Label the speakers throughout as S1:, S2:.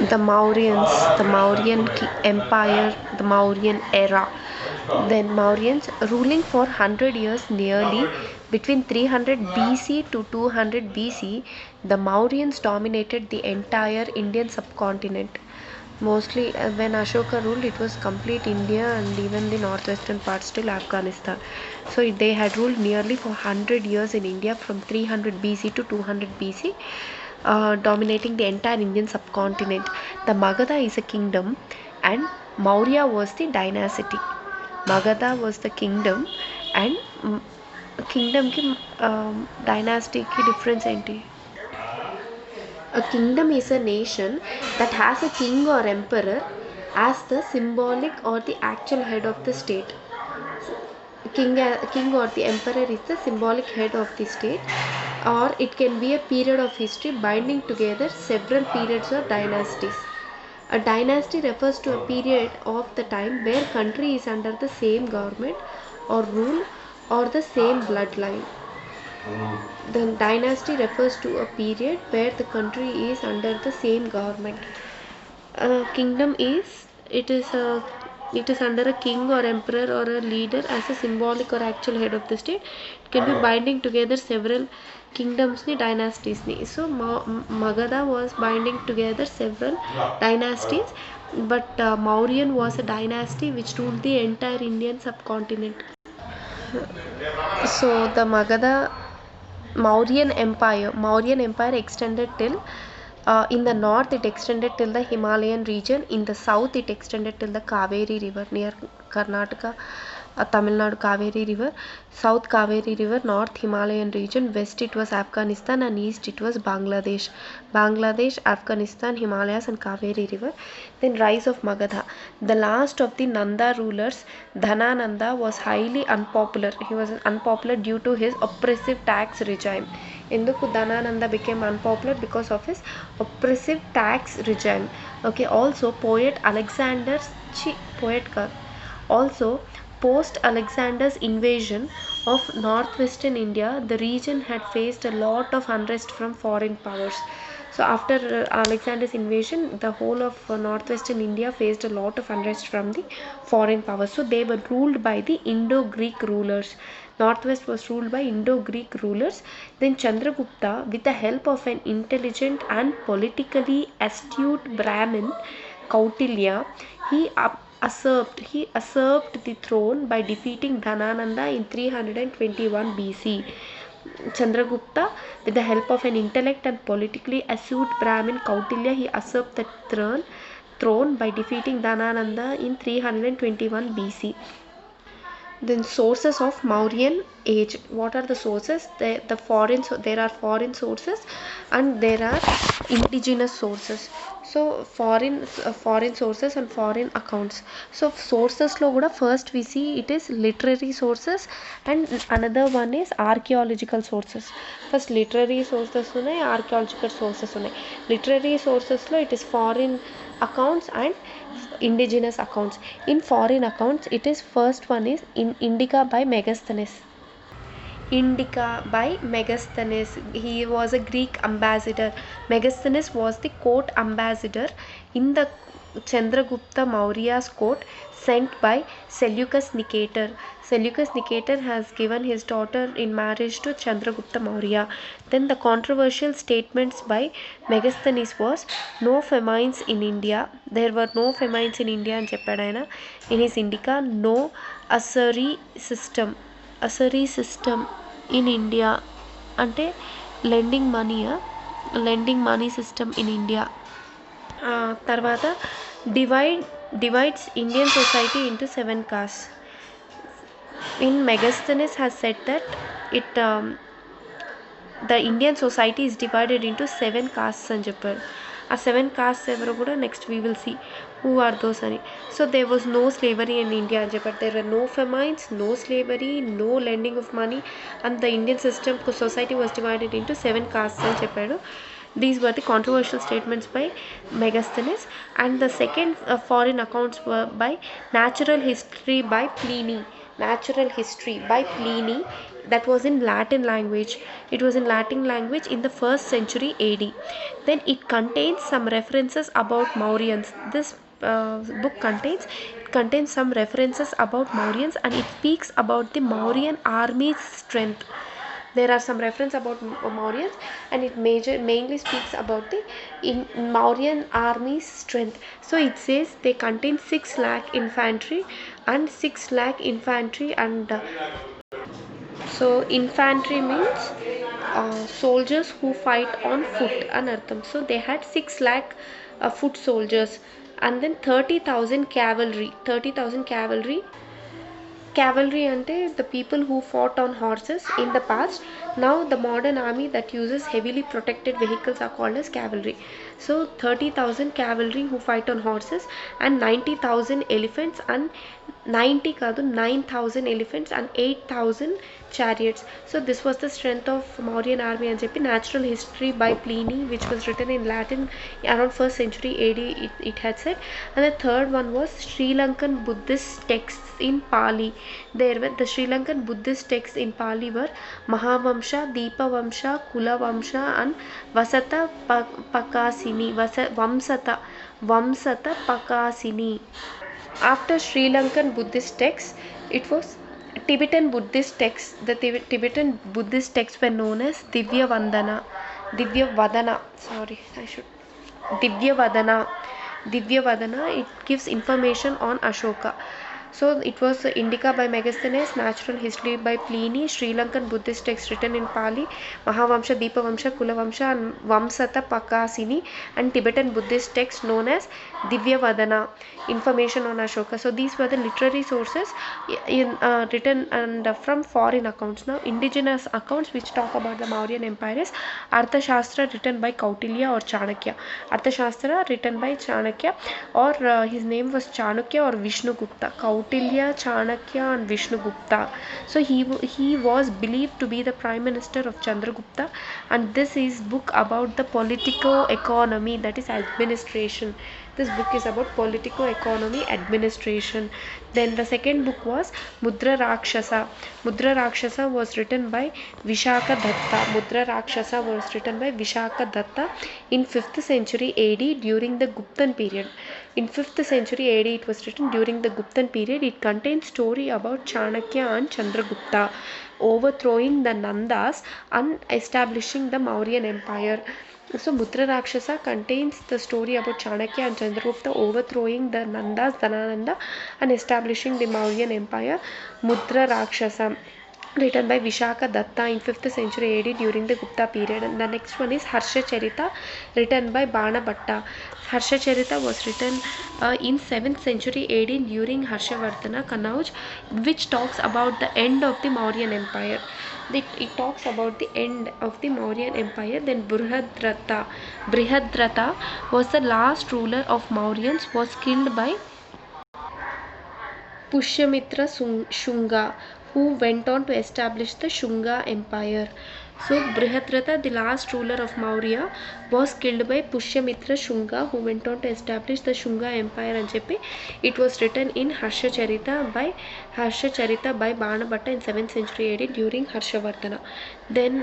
S1: The Mauryans, the Empire, the Mauryan Era. Then Mauryans ruling for 100 years nearly between 300 BC to 200 BC, the Mauryans dominated the entire Indian subcontinent. Mostly when Ashoka ruled, it was complete India and even the northwestern parts till Afghanistan. So they had ruled nearly for 100 years in India from 300 BC to 200 BC, dominating the entire Indian subcontinent. The Magadha is a kingdom and Maurya was the dynasty. Magadha was the kingdom and kingdom ki dynasty ki difference enti? A kingdom is a nation that has a king or emperor as the symbolic or the actual head of the state. King or the emperor is the symbolic head of the state, or it can be a period of history binding together several periods or dynasties. A dynasty refers to a period of the time where country is under the same government or rule or the same bloodline. The dynasty refers to a period where the country is under the same government. A kingdom is it is under a king or emperor or a leader as a symbolic or actual head of the state. It can be binding together several kingdoms ni dynasties ni. So Magadha was binding together several dynasties, but Mauryan was a dynasty which ruled the entire Indian subcontinent. So the Mauryan Empire extended till in the north it extended till the Himalayan region. In the south it extended till the Kaveri river near Karnataka, Tamil Nadu Kaveri river. South Kaveri river, north Himalayan region, west it was Afghanistan and east it was Bangladesh. Bangladesh, Afghanistan, Himalayas and Kaveri river. Then rise of Magadha. The last of the Nanda rulers, Dhanananda, was highly unpopular. He was unpopular due to his oppressive tax regime. Enduku Dhanananda became unpopular because of his oppressive tax regime. Okay, also poet Alexander's also post Alexander's invasion of northwestern India, the region had faced a lot of unrest from foreign powers. So after Alexander's invasion, the whole of northwestern India faced a lot of unrest from the foreign powers. So they were ruled by the Indo-Greek rulers. Northwest was ruled by Indo-Greek rulers. Then Chandragupta, with the help of an intelligent and politically astute Brahmin, Kautilya, he usurped the throne by defeating Dhanananda in 321 BC. Chandragupta, with the help of an intellect and politically astute Brahmin Kautilya, he usurped the throne by defeating Dhanananda in 321 BC. Then sources of Mauryan age. What are the sources? There are foreign sources and there are indigenous sources. So foreign sources and foreign accounts. So sources lo kuda first we see it is literary sources and another one is archaeological sources. First literary sources unnai, archaeological sources unnai. Literary sources lo it is foreign accounts and indigenous accounts. In foreign accounts, it is first one is in Indica by Megasthenes. Indica by Megasthenes. He was a Greek ambassador. Megasthenes was the court ambassador in the Chandragupta Maurya's court sent by Seleucus Nicator. Seleucus Nicator has given his daughter in marriage to Chandragupta Maurya. Then the controversial statements by Megasthenes was no famines in India. There were no famines in India and Cheppadayana. In his Indica, no usury system in India అంటే lending money system in India. తర్వాత divides Indian society into 7 castes. In Megasthenes has said that the Indian society is divided into 7 castes అని చెప్పారు. ఆ 7 castes ఎవరో కూడా next we will see who are those అని. So there was no slavery in India అని చెప్పారు. There were no famines, no slavery, no lending of money and the Indian system society was divided into 7 castes అని చెప్పాడు. These were the controversial statements by Megasthenes. And the second foreign accounts were by natural history by Pliny. that was in Latin language. It was in Latin language in the 1st century AD. Then it contains some references about Mauryans. This book contains some references about Mauryans, and it speaks about the Mauryan army's strength. There are some reference about Mauryans, and it mainly speaks about the Mauryan army's strength. So it says they contain 6 lakh infantry and 6 lakh infantry and so infantry means soldiers who fight on foot anartham. So they had 6 lakh foot soldiers, and then 30,000 cavalry. 30,000 cavalry. Cavalry ante the people who fought on horses in the past. Now the modern army that uses heavily protected vehicles are called as cavalry. So 30,000 cavalry who fight on horses, and 90,000 elephants, and 9,000 elephants and 8,000 chariots. So this was the strength of Mauryan army and చెప్పి Natural History by Pliny, which was written in Latin around 1st century AD, it had said. And the third one was Sri Lankan Buddhist texts in Pali. There were the Sri Lankan Buddhist texts in Pali were Mahavamsha, Deepavamsha, Kulavamsha and Vasata Pakasini. Vamsata Pakasini. After Sri Lankan Buddhist texts, it was Tibetan Buddhist texts. The Tibetan Buddhist texts were known as Divya Vadana. It gives information on Ashoka. So it was Indica by Megasthenes, Natural History by Pliny, Sri Lankan Buddhist texts written in Pali, Mahavamsha, Deepavamsha, Kulavamsha and Vamsata Pakasini, and Tibetan Buddhist texts known as Divya Vadana, information on Ashoka. So these were the literary sources written and from foreign accounts. Now indigenous accounts which talk about the Mauryan Empire is Arthashastra written by Kautilya or Chanakya. Arthashastra written by Chanakya, or his name was Chanakya or Vishnugupta. Kautilya, Chanakya and Vishnugupta. So he was believed to be the prime minister of Chandragupta, and this is book about the political economy, that is administration. This book is about political economy administration. Then the second book was Mudra Rakshasa. Mudra Rakshasa was written by Vishaka Datta. In 5th century AD during the Guptan period. In 5th century AD it was written during the Guptan period. It contains story about Chanakya and Chandragupta overthrowing the Nandas and establishing the Mauryan Empire. So Mudra Rakshasa contains the story about Chanakya and Chandragupta overthrowing the Nandas, Dhanananda, and establishing the Mauryan Empire. Mudra Rakshasa, written by Vishaka Datta in 5th century AD during the Gupta period. And the next one is Harsha Charita, written by Bana Bhatta. Harsha Charita was written in 7th century AD during Harshavardhana Kanauj, which talks about the end of the Mauryan Empire. It talks about the end of the Mauryan Empire. Then Brihadrata was the last ruler of Mauryans, was killed by Pushyamitra Shunga, who went on to establish the Shunga Empire. So Brihadrata, the last ruler of Maurya, was killed by Pushyamitra Shunga, who went on to establish the Shunga Empire and చెప్పి it was written in Harsha Charita by Bana Bhatta in 7th century AD during Harshavardhana. Then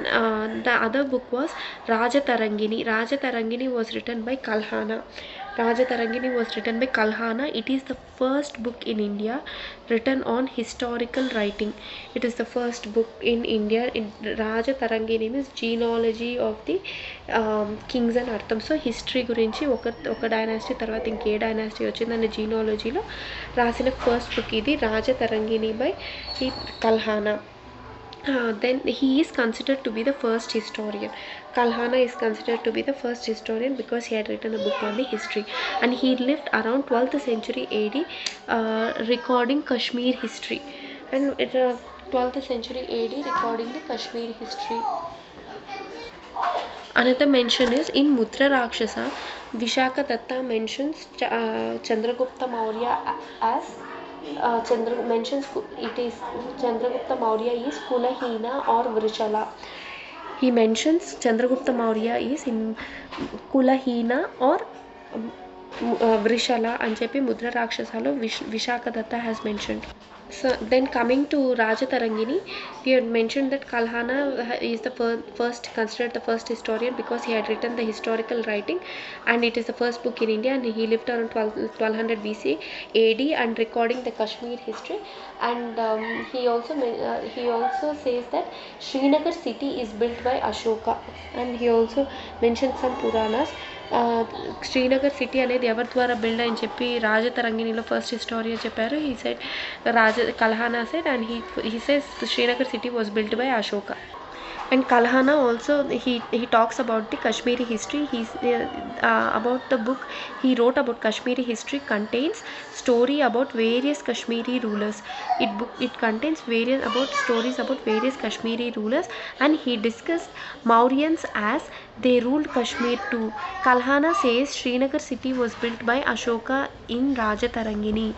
S1: the other book was Rajatarangini was written by Kalhana. It is the first book in India written on historical writing. It is the first book in India. Rajatarangini means genealogy of the kings and artham. So history గురించి ఒక dynasty తర్వాత ఇంకే dynasty వచ్చిందనే జీనాలజీలో రాసిన first book ఇది Rajatarangini by Kalhana. Then he is considered to be the first historian. Kalhana is considered to be the first historian because he had written a book on the history, and he lived around 12th century AD, recording Kashmir history, and 12th century AD recording the Kashmir history. Another mention is in Mudra Rakshasa. Vishaka Datta mentions Chandragupta Maurya as mentions it is Chandragupta Maurya is Kulahina or Vrichala. He mentions Chandragupta Maurya is in Kulahina or Vrishala అని చెప్పి Mudra రాక్షసాలో విశాఖదత్త has mentioned. So then coming to Rajatarangini, we had mentioned that Kalhana is the first considered the first historian because he had written the historical writing, and it is the first book in India, and he lived around 1200 BC AD and recording the Kashmir history. And he also says that Srinagar city is built by Ashoka, and he also mentioned some Puranas. Srinagar city అనేది ఎవరి ద్వారా build అని చెప్పి రాజతరంగిణిలో first historian చెప్పారు. He said Kalhana said, and he says Srinagar city was built by Ashoka. And Kalhana also he talks about the Kashmiri history. He's about the book he wrote about Kashmiri history contains story about various Kashmiri rulers. It contains stories about various Kashmiri rulers, and he discussed Mauryans as they ruled Kashmir too. Kalhana says Srinagar city was built by Ashoka in Rajatarangini.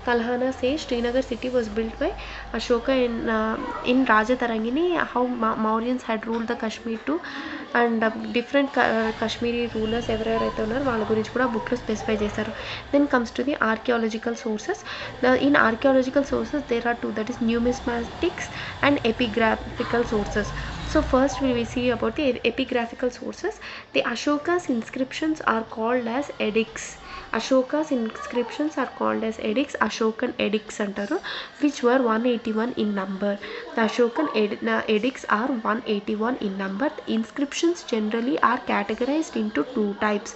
S1: Kalhana says Srinagar city was built by Ashoka in Rajatarangini. How Mauryans had ruled the Kashmir too, and different Kashmiri rulers ఎవరెవరైతే ఉన్నారో వాళ్ళ గురించి కూడా బుక్లో specify చేశారు. Then comes to the archaeological sources. In archaeological sources there are two, that is numismatics and epigraphical sources. So first we will see about the epigraphical sources. The Ashoka's inscriptions are called as edicts. Ashoka's inscriptions are called as edicts, Ashokan edicts antaru, which were 181 in number. The Ashokan edicts are 181 in number. The inscriptions generally are categorized into two types.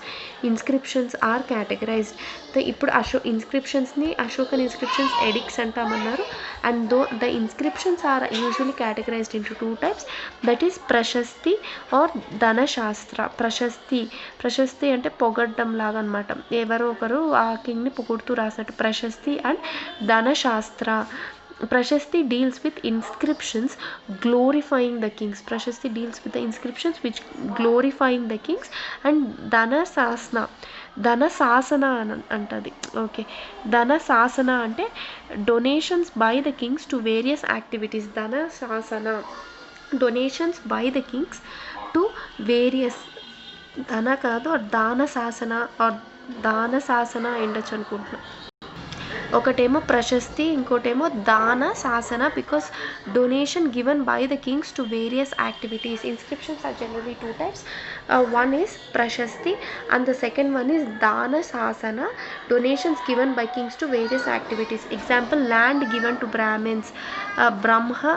S1: Inscriptions are categorized. ఇప్పుడు inscriptionsని Ashokan inscriptions edicts అంటామన్నారు. And though the inscriptions are usually categorized into two types, that is prashasti or dhanashastra. ప్రశస్తి అంటే పొగడ్డం లాగా అనమాట, ఎవరో ఒకరు ఆ కింగ్ని పొగుడుతూ రాసినట్టు prashasti. And Dharmashastra, Prashasti deals with inscriptions glorifying the kings. Prashasti deals with the inscriptions which glorifying the kings. And ధన శాసన అంటది. ఓకే, ధన శాసన అంటే donations by the kings to various activities. ధన శాసన, donations by the kings to various, ధన కాదు దాన శాసన ఉండొచ్చు అనుకుంటున్నాను. ఒకటేమో ప్రశస్తి, ఇంకోటేమో దాన శాసన, because donation given by the kings to various activities. Inscriptions are generally two types. One is prashasti and the second one is dana sasana, donations given by kings to various activities. Example, land given to Brahmins, Brahma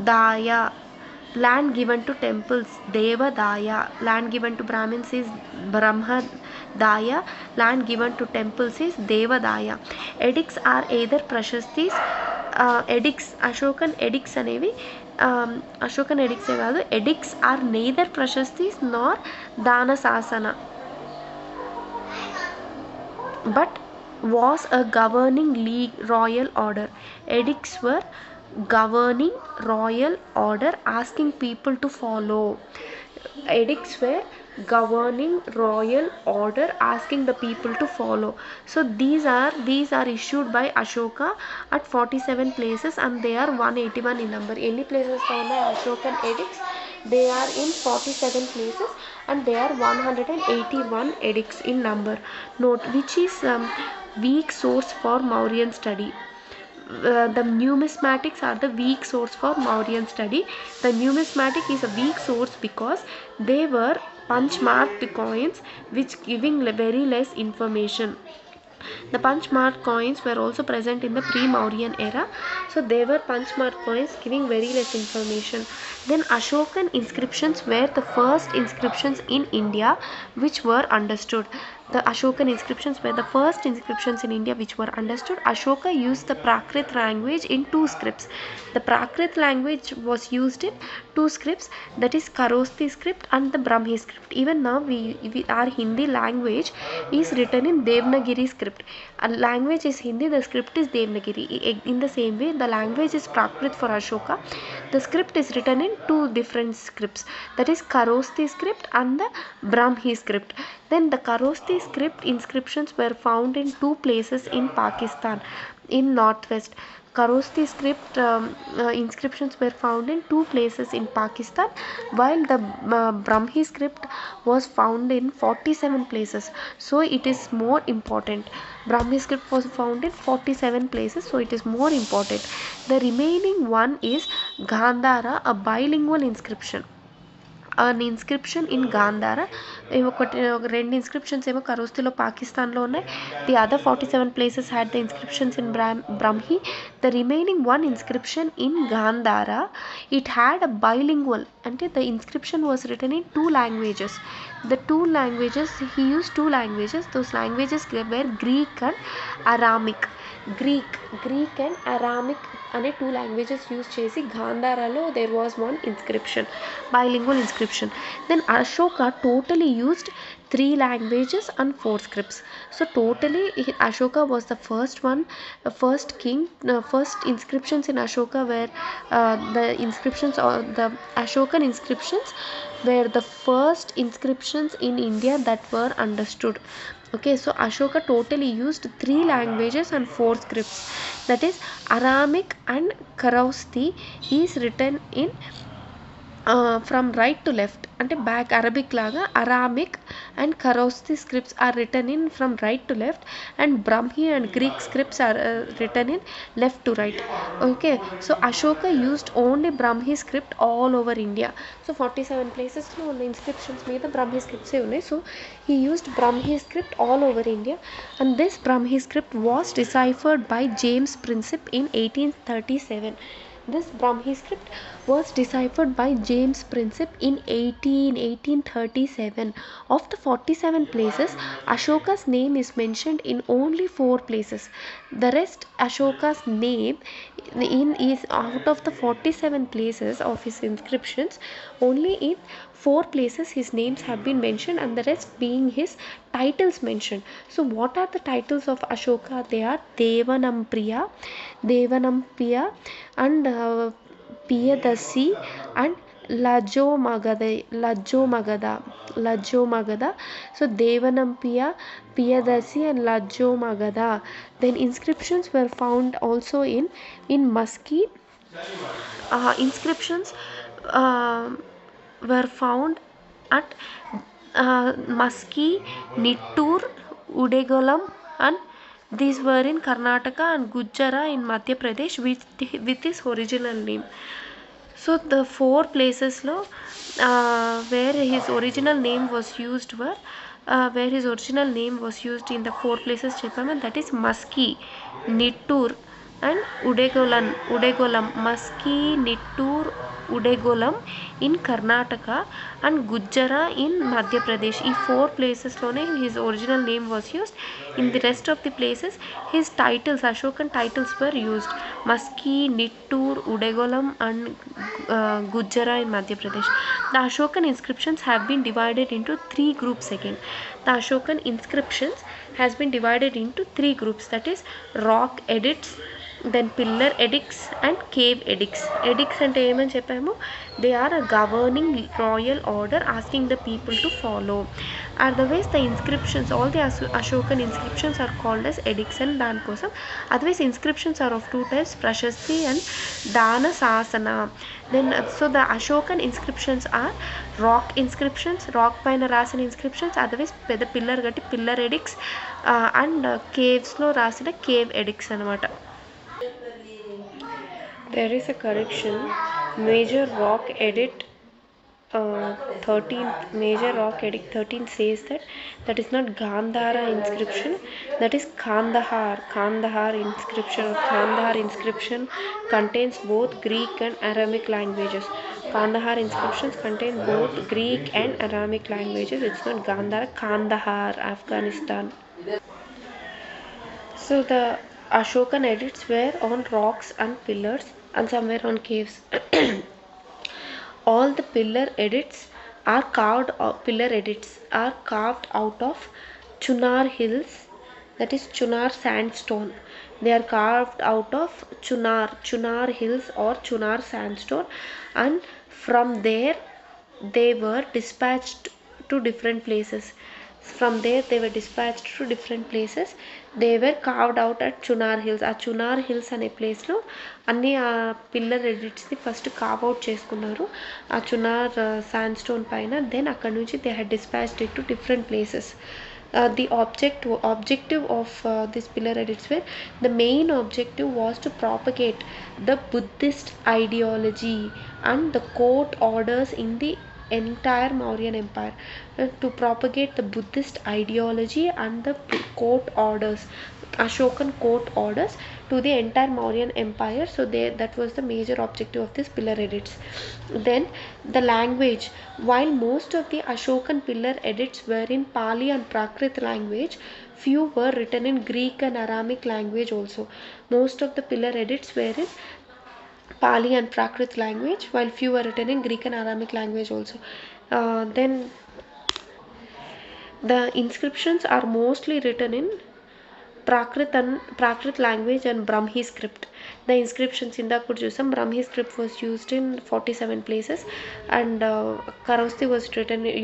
S1: daya. Land given to temples, Deva daya. Land given to Brahmins is Brahma daya. Land given to temples is Deva daya. Edicts are either prashastis, edicts, Ashokan edicts అనేవి అశోకన్ ఎడిక్సే కాదు, addicts are neither ప్రశస్తిస్ నార్ దాన శాసన, but was a governing royal order. Addicts were governing royal order asking people to follow. Edicts were governing royal order asking the people to follow. So these are issued by Ashoka at 47 places and they are 181 in number. Any places found by Ashokan edicts? They are in 47 places and they are 181 edicts in number. Note, which is weak source for Mauryan study. The numismatics are the weak source for Mauryan study. The numismatic is a weak source because they were punch marked coins which giving very less information. The punch marked coins were also present in the pre-Mauryan era, so they were punch marked coins giving very less information. Then Ashokan inscriptions were the first inscriptions in India which were understood. The Ashokan inscriptions were the first inscriptions in India which were understood. Ashoka used the Prakrit language in two scripts. The Prakrit language was used in two scripts, that is Kharosthi script and the Brahmi script. Even now our Hindi language is written in Devanagari script. Our language is Hindi, the script is Devanagari. In the same way, the language is Prakrit for Ashoka. The script is written in two different scripts, that is Kharosthi script and the Brahmi script. Then the Kharosthi script inscriptions were found in two places in Pakistan in northwest. Kharosthi script inscriptions were found in 2 places in Pakistan, while the Brahmi script was found in 47 places. So it is more important. Brahmi script was found in 47 places, so it is more important. The remaining one is Gandhara, a bilingual inscription. An inscription in Gandhara. రెండు inscriptions ఏమో కరోస్తిలో పాకిస్తాన్లో ఉన్నాయి. The other 47 places had the inscriptions in Brahmi. The remaining one inscription in Gandhara, it had a bilingual, అంటే the inscription was written in 2 languages. The 2 languages, he used 2 languages. Those languages were Greek and Aramic. Greek and Aramic అనే 2 languages use చేసి గాంధారాలో there was one inscription, bilingual inscription. Then Ashoka totally used 3 languages and 4 scripts. So totally Ashoka was the first one, first king. First inscriptions in Ashoka were the inscriptions, or the Ashokan inscriptions were the first inscriptions in India that were understood. Okay, so Ashoka totally used 3 languages and 4 scripts. That is, Aramic and Kharosthi is written in from right to left, అంటే back Arabic లాగా Aramaic and Kharosthi scripts are written in from right to left, and Brahmi and Greek scripts are written in left to right. Okay, so Ashoka used only Brahmi script all over India. So 47 ప్లేసెస్లో ఉన్న inscriptions మీద బ్రహ్మి స్క్రిప్ట్సే ఉన్నాయి. So he used Brahmi script all over India, and this Brahmi script was deciphered by James Princip in 1837. This Brahmi script was deciphered by James Princip in 1837. Of the 47 places, Ashoka's name is mentioned in only 4 places. The rest, Ashoka's name is out of the 47 places of his inscriptions, only in 4 places his names have been mentioned, and the rest being his titles mentioned. So what are the titles of Ashoka? They are Devanampriya, and Piyadasi and Lajo Magada. So Devanampriya, Piyadasi and Lajo Magada. Then inscriptions were found also in Musky. Inscriptions were found at Musky, Nittur, Udegolam, and these were in Karnataka, and Gujjara in Madhya Pradesh with his original name. So the 4 places where his original name was used were in the 4 places చెప్పాము, that is Musky, Nittur and Udegolam. Musky, Nittur, Udegolam in Karnataka and Gujjara in Madhya Pradesh. ఈ 4 ప్లేసెస్లోనే his original name was used. In the rest of the places his titles, Ashokan titles, were used. Musky, Nittur, Udegolam and Gujjara in Madhya Pradesh. The Ashokan inscriptions have been divided into 3 groups again. The Ashokan inscriptions has been divided into 3 groups, that is rock edicts, then pillar edicts and cave edicts. Edicts ante emani cheppamo, they are a governing royal order asking the people to follow. Otherwise the inscriptions, all the Ashokan inscriptions are called as edicts, and dan kosam otherwise inscriptions are of 2 types, prashasti and dana sasana. Then so the Ashokan inscriptions are rock inscriptions, rock paina rasina inscriptions, otherwise the pillar gatti pillar edicts, and caves lo rasina cave edicts anamata. There is a correction. Major Rock Edict 13 says that is not Gandhara inscription, that is Kandahar inscription. Kandahar inscription contains both Greek and Aramic languages. Kandahar inscriptions contain both Greek and Aramic languages. It's not Gandhara. Kandahar, Afghanistan. So the Ashokan edicts were on rocks and pillars, and some were on caves. All the pillar edicts are carved out of Chunar hills, that is Chunar sandstone. They are carved out of Chunar hills or Chunar sandstone, and from there they were dispatched to different places. From there they were dispatched to different places. They were carved out at Chunar Hills. ఆ Chunar hills అనే ప్లేస్లో అన్ని ఆ pillar ఎడిట్స్ని first carve out చేసుకున్నారు ఆ Chunar sand stone పైన. Then అక్కడ నుంచి they had dispatched it to different places. The objective of this pillar edits were, the main objective was to propagate the Buddhist ideology and the court orders in the entire Mauryan Empire. To propagate the Buddhist ideology and the court orders, Ashokan court orders, to the entire Mauryan Empire. So that was the major objective of this pillar edits. Then the language, while most of the Ashokan pillar edits were in Pali and Prakrit language, few were written in Greek and Aramaic language also. Most of the pillar edits were in Pali and Prakrit language, while few were written in Greek and Aramaic language also. Then the inscriptions are mostly written in Prakrit language and Brahmi script. The inscriptions ఇందాక చూసాం Brahmi script was used in 47 places and Kharosthi was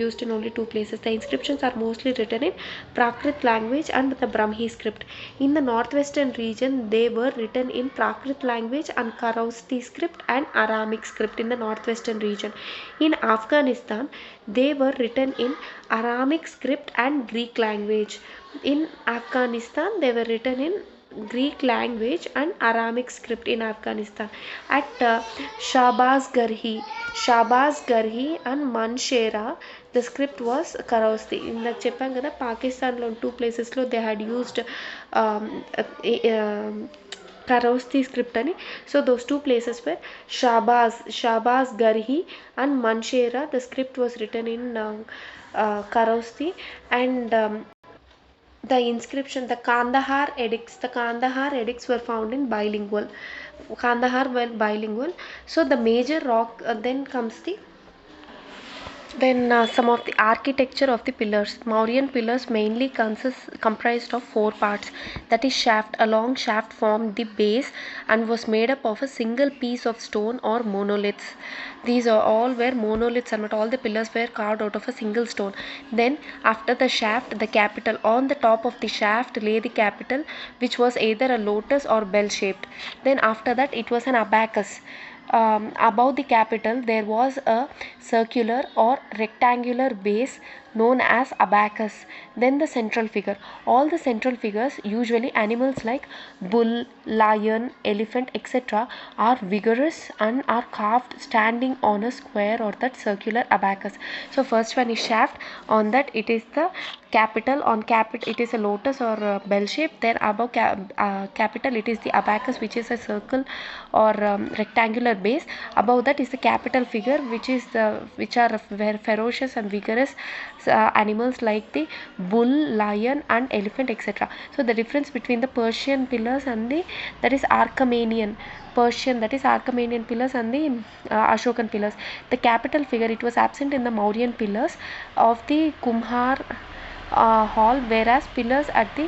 S1: used in only 2 places. The inscriptions are mostly written in Prakrit language and the Brahmi script. In the northwestern region they were written in Prakrit language and Kharosthi script and Aramic script in the northwestern region. In Afghanistan they were written in Aramic script and Greek language. In Afghanistan they were written in Greek language and Aramic script in Afghanistan. At Shahbaz Garhi and Mauryan Era, the script was Kharosthi. ఇందాక చెప్పాం కదా పాకిస్తాన్లో 2 ప్లేసెస్లో they had used Kharosthi script ani. So those 2 places were Shahbaz Garhi and Mauryan Era. The script was written in Kharosthi and the inscription, the Kandahar edicts were found in bilingual. Kandahar were bilingual. So the major rock, then comes the some of the architecture of the pillars. Mauryan pillars mainly comprised of 4 parts. That is shaft. A long shaft formed the base and was made up of a single piece of stone or monoliths. These are all were monoliths and all the pillars were carved out of a single stone. Then after the shaft, the capital. On the top of the shaft lay the capital, which was either a lotus or bell shaped. Then after that it was an abacus. Above the capital there was a circular or rectangular base known as abacus. Then the central figure. All the central figures, usually animals like bull, lion, elephant, etc., are vigorous and are carved standing on a square or that circular abacus. So first one is shaft. On that it is the capital. On capital it is a lotus or a bell shape. Then above capital it is the abacus, which is a circle or rectangular base. Above that is the capital figure, which are very ferocious and vigorous animals like the bull, lion and elephant, etc. So the difference between the Persian pillars and the Archemenian pillars and the Ashokan pillars. The capital figure, it was absent in the Mauryan pillars of the Kumhar hall, whereas pillars at the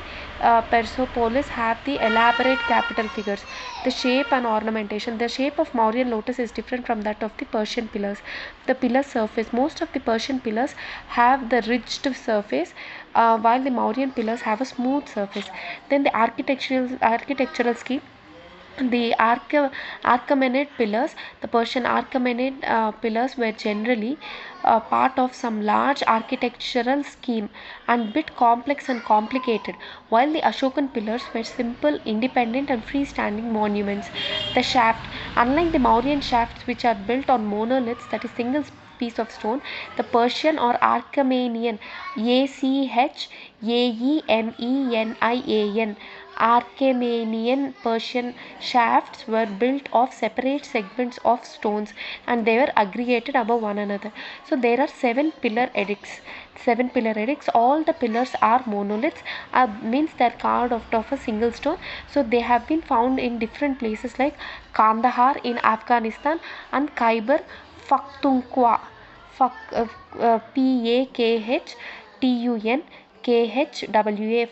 S1: Persepolis have the elaborate capital figures. The shape and ornamentation. The shape of Mauryan lotus is different from that of the Persian pillars. The pillar surface. Most of the Persian pillars have the ridged surface, while the Mauryan pillars have a smooth surface. Then the architectural scheme. The Achaemenid pillars, the Persian Achaemenid pillars were generally part of some large architectural scheme and bit complex and complicated, while the Ashokan pillars were simple, independent and freestanding monuments. The shaft. Unlike the Mauryan shafts, which are built on monoliths, that is single piece of stone, the Persian or Achaemenian, Achaemenian, Achaemenian Persian shafts were built of separate segments of stones and they were aggregated above one another. So there are 7 pillar edicts. All the pillars are monoliths, means they are carved out of a single stone. So they have been found in different places like Kandahar in Afghanistan and Khyber Pakhtunkhwa,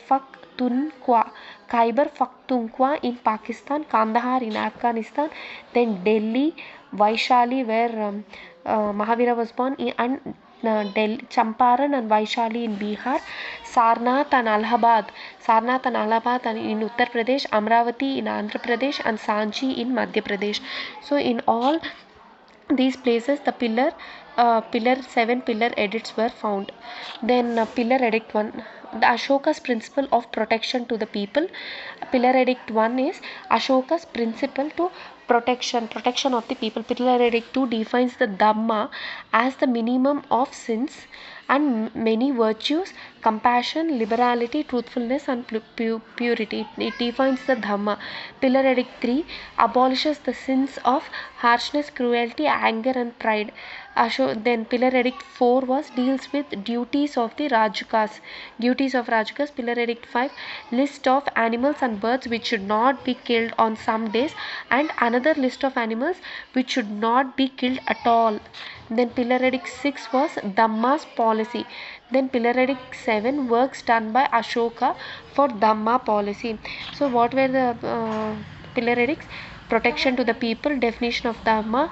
S1: Pakhtunkhwa, Khyber Pakhtunkhwa in Pakistan, Kandahar in Afghanistan, then Delhi, Vaishali where Mahavira was born, and Delhi, Champaran and Vaishali in Bihar, Sarnath and Allahabad in Uttar Pradesh, Amravati in Andhra Pradesh, and Sanchi in Madhya Pradesh. So in all these places the seven pillar edicts were found. Then pillar edict 1, the Ashoka's principle of protection to the people. Pillar edict 1 is Ashoka's principle to protection of the people. Pillar edict 2 defines the Dhamma as the minimum of sins and many virtues: compassion, liberality, truthfulness, and purity. It defines the Dhamma. Pillar edict 3 abolishes the sins of harshness, cruelty, anger, and pride. Then pillar edict 4 deals with duties of the Rajakas. Pillar edict 5 list of animals and birds which should not be killed on some days, and another list of animals which should not be killed at all. Then pillar edict 6 was Dhamma's policy. Then pillar edict 7 works done by Ashoka for Dhamma policy. So what were the pillar edicts? Protection to the people, definition of Dhamma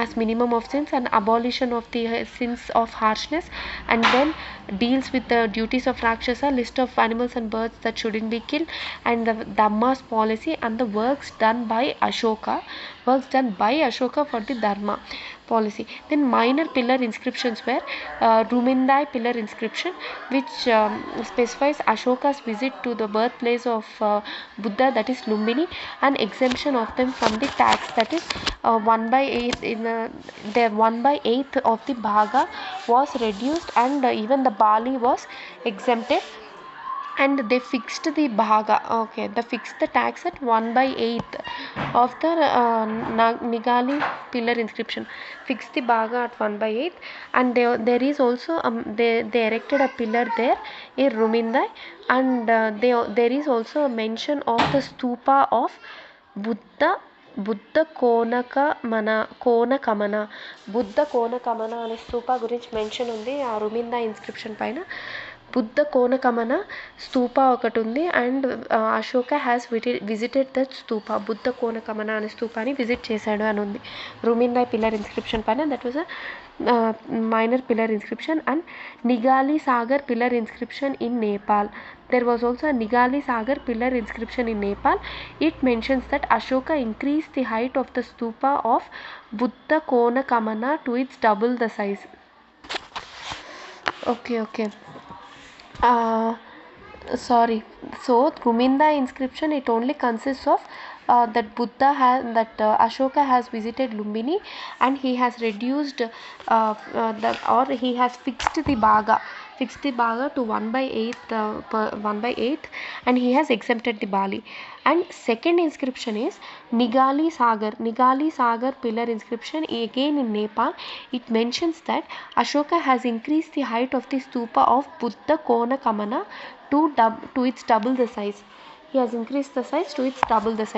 S1: as minimum of sins, and abolition of the sins of harshness, and then deals with the duties of Rakshasa, list of animals and birds that shouldn't be killed, and the Dhamma's policy, and the works done by Ashoka for the Dharma policy. Then minor pillar inscriptions were Rumindai pillar inscription, which specifies Ashoka's visit to the birthplace of Buddha, that is Lumbini, and exemption of them from the tax, that is 1/8 in their 1/8 of the bhaga was reduced, and even the Bali was exempted, and they fixed the bhaga. They fixed the tax at 1/8 of the Nigali pillar inscription. Fixed the bhaga at 1/8, and there is also they erected a pillar there in Rumindai, and there is also a mention of the stupa of Buddha Konakamana అనే స్తూప గురించి mention ఉంది ఆ రుమిందా inscription పైన. బుద్ధ కోనకమన స్తూప ఒకటి ఉంది, and Ashoka has visited that stupa. Buddha Konakamana అనే స్తూపాన్ని visit చేశాడు అని ఉంది రుమిందా పిల్లర్ ఇన్స్క్రిప్షన్ పైన. That was a minor pillar inscription. And Nigali Sagar pillar inscription in Nepal. There was also a Nigali Sagar pillar inscription in Nepal. It mentions that Ashoka increased the height of the stupa of Buddha Konakamana to its double the size. Okay. Sorry. So Ruminda inscription, it only consists of that Ashoka has visited Lumbini, and he has reduced he has fixed the bhaga to 1/8, and he has exempted the Bali. And second inscription is Nigali Sagar pillar inscription, again in Nepal. It mentions that Ashoka has increased the height of the stupa of Buddha Konakamana to its double the size. He has increased the size to its double the size.